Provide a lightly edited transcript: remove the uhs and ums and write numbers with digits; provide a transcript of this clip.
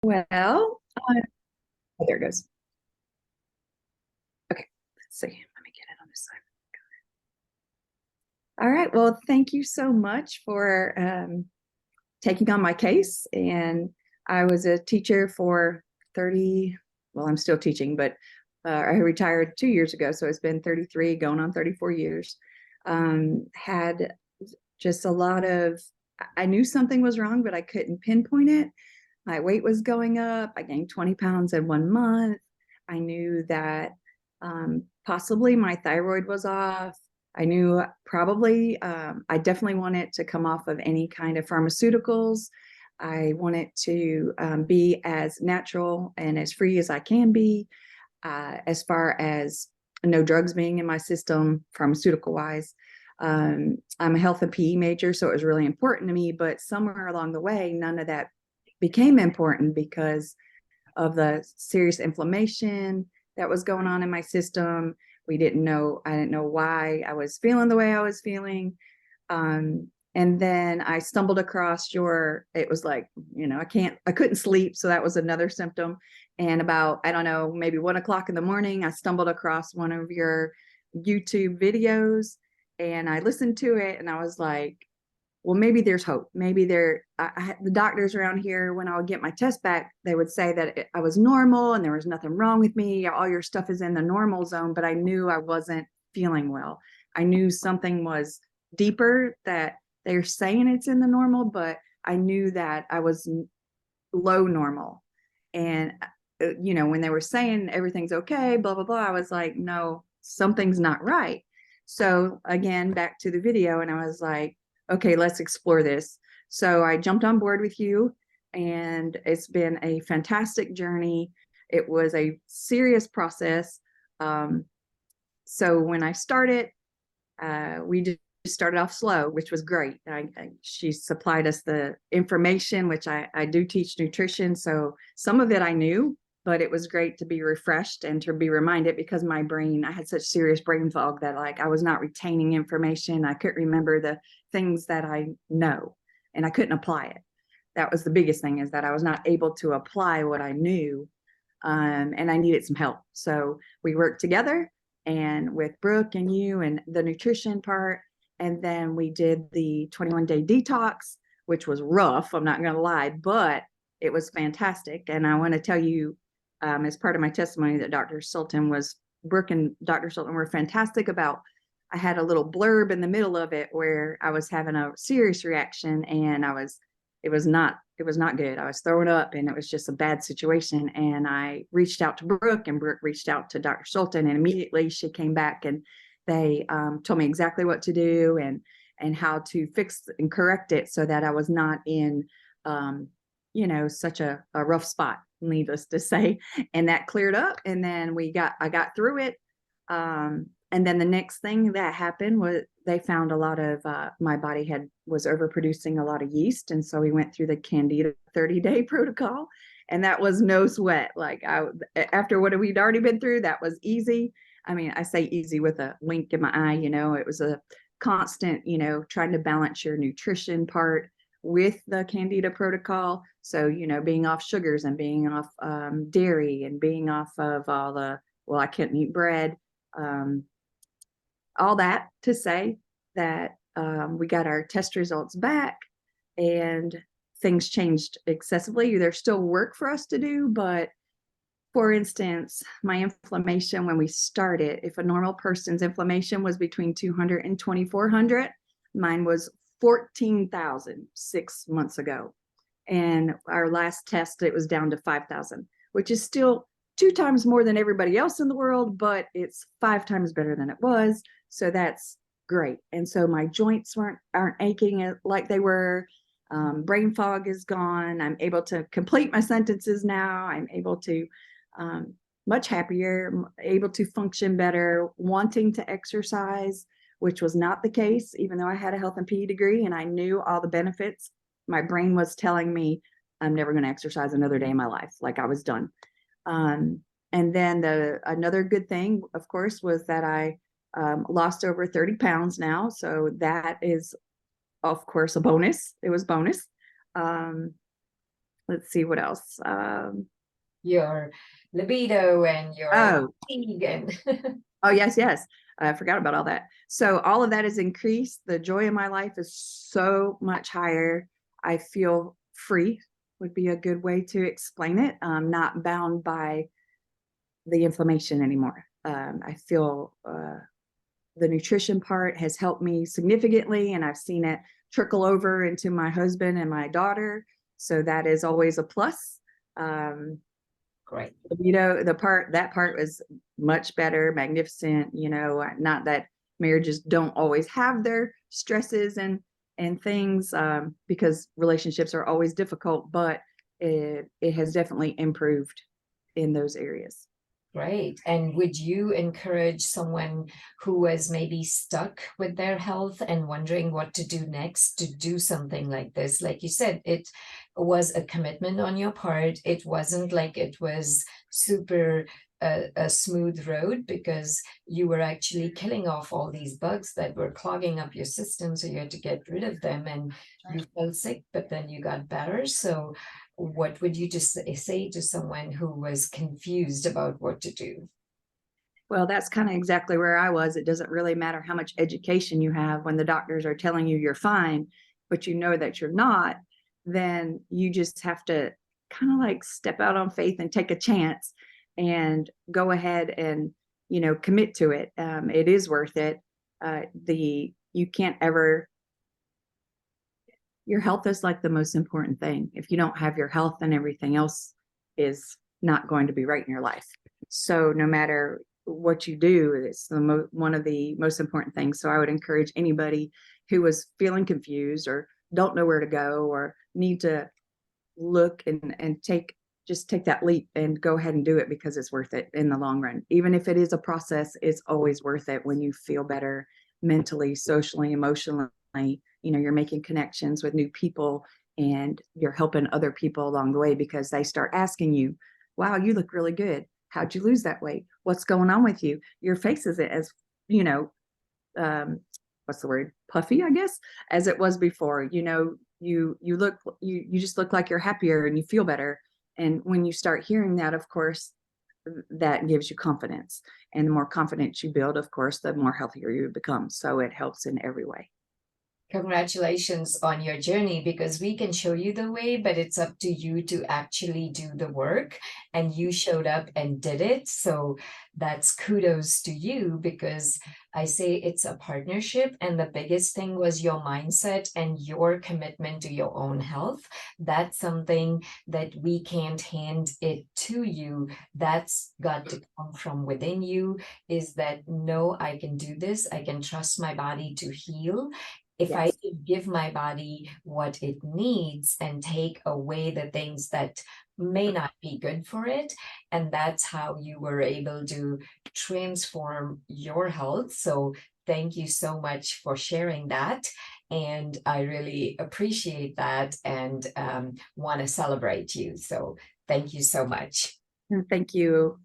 Well, oh, there it goes. Okay, let's see. Let me get it on this side. All right. Well, thank you so much for taking on my case. And I was a teacher for 30, well, I'm still teaching, but I retired 2 years ago. So it's been 33, going on 34 years. Had just a lot of, I knew something was wrong, but I couldn't pinpoint it. My weight was going up. I gained 20 pounds in 1 month. I knew that possibly my thyroid was off. I knew probably I definitely wanted to come off of any kind of pharmaceuticals. I wanted to be as natural and as free as I can be, as far as no drugs being in my system, pharmaceutical wise. I'm a health and PE major, so it was really important to me. But somewhere along the way, none of that became important because of the serious inflammation that was going on in my system. I didn't know why I was feeling the way I was feeling. And then I stumbled across it was like, I couldn't sleep. So that was another symptom. And about, I don't know, maybe 1 o'clock in the morning, I stumbled across one of your YouTube videos and I listened to it and I was like, well, maybe there's hope. Maybe the doctors around here, when I would get my test back, they would say that I was normal and there was nothing wrong with me. All your stuff is in the normal zone, but I knew I wasn't feeling well. I knew something was deeper, that they're saying it's in the normal, but I knew that I was low normal. And, when they were saying everything's okay, blah, blah, blah, I was like, no, something's not right. So again, back to the video, and I was like, okay, let's explore this. So I jumped on board with you, and it's been a fantastic journey. It was a serious process. So when I started, we just started off slow, which was great. She supplied us the information, which I do teach nutrition. So some of it I knew, but it was great to be refreshed and to be reminded, because I had such serious brain fog that I was not retaining information. I couldn't remember the things that I know, and I couldn't apply it. That was the biggest thing, is that I was not able to apply what I knew. And I needed some help. So we worked together, and with Brooke and you and the nutrition part. And then we did the 21-day detox, which was rough, I'm not going to lie, but it was fantastic. And I want to tell you, as part of my testimony, that Brooke and Dr. Sultan were fantastic about, I had a little blurb in the middle of it where I was having a serious reaction, and it was not good. I was throwing up, and it was just a bad situation. And I reached out to Brooke, and Brooke reached out to Dr. Sultan, and immediately she came back, and they told me exactly what to do and how to fix and correct it, so that I was not in, such a rough spot, needless to say. And that cleared up, and then I got through it. And then the next thing that happened was they found a lot of my body was overproducing a lot of yeast, and so we went through the Candida 30-day protocol, and that was no sweat. After what we'd already been through, that was easy. I mean, I say easy with a wink in my eye. It was a constant, trying to balance your nutrition part with the Candida protocol. So, being off sugars and being off dairy and being off of I couldn't eat bread. All that to say that we got our test results back, and things changed excessively. There's still work for us to do, but for instance, my inflammation when we started, if a normal person's inflammation was between 200 and 2,400, mine was 14,000 6 months ago. And our last test, it was down to 5,000, which is still 2 times more than everybody else in the world, but it's 5 times better than it was. So that's great. And so my joints aren't aching like they were. Brain fog is gone. I'm able to complete my sentences now. I'm able to much happier, able to function better, wanting to exercise, which was not the case, even though I had a health and PE degree and I knew all the benefits. My brain was telling me I'm never going to exercise another day in my life. Like I was done. And then another good thing, of course, was that I lost over 30 pounds now. So that is, of course, a bonus. It was bonus. let's see what else. Your libido and your Oh, fatigue and oh, yes, yes. I forgot about all that. So all of that is increased. The joy in my life is so much higher. I feel free would be a good way to explain it. I'm not bound by the inflammation anymore. I feel the nutrition part has helped me significantly, and I've seen it trickle over into my husband and my daughter. So that is always a plus. Um, great. that part was much better, magnificent. Not that marriages don't always have their stresses and things, because relationships are always difficult, but it has definitely improved in those areas. Great. And would you encourage someone who was maybe stuck with their health and wondering what to do next to do something like this? Like you said, it was a commitment on your part. It wasn't like it was super a smooth road, because you were actually killing off all these bugs that were clogging up your system. So you had to get rid of them, and you felt sick, but then you got better. So what would you just say to someone who was confused about what to do? Well, that's kind of exactly where I was. It doesn't really matter how much education you have when the doctors are telling you you're fine, but you know that you're not, then you just have to kind of like step out on faith and take a chance and go ahead and, commit to it. It is worth it. You can't ever, your health is like the most important thing. If you don't have your health, then everything else is not going to be right in your life. So no matter what you do, it's one of the most important things. So I would encourage anybody who was feeling confused or don't know where to go or need to look and take that leap and go ahead and do it, because it's worth it in the long run. Even if it is a process, it's always worth it when you feel better mentally, socially, emotionally. You're making connections with new people and you're helping other people along the way, because they start asking you, wow, you look really good. How'd you lose that weight? What's going on with you? Your face isn't as, you know, what's the word? Puffy, I guess, as it was before. You just look like you're happier and you feel better. And when you start hearing that, of course, that gives you confidence. And the more confidence you build, of course, the more healthier you become. So it helps in every way. Congratulations on your journey, because we can show you the way, but it's up to you to actually do the work. And you showed up and did it. So that's kudos to you, because I say it's a partnership. And the biggest thing was your mindset and your commitment to your own health. That's something that we can't hand it to you. That's got to come from within you, is that, no, I can do this. I can trust my body to heal. If I Yes. could give my body what it needs and take away the things that may not be good for it. And that's how you were able to transform your health. So thank you so much for sharing that. And I really appreciate that, and want to celebrate you. So thank you so much. Thank you.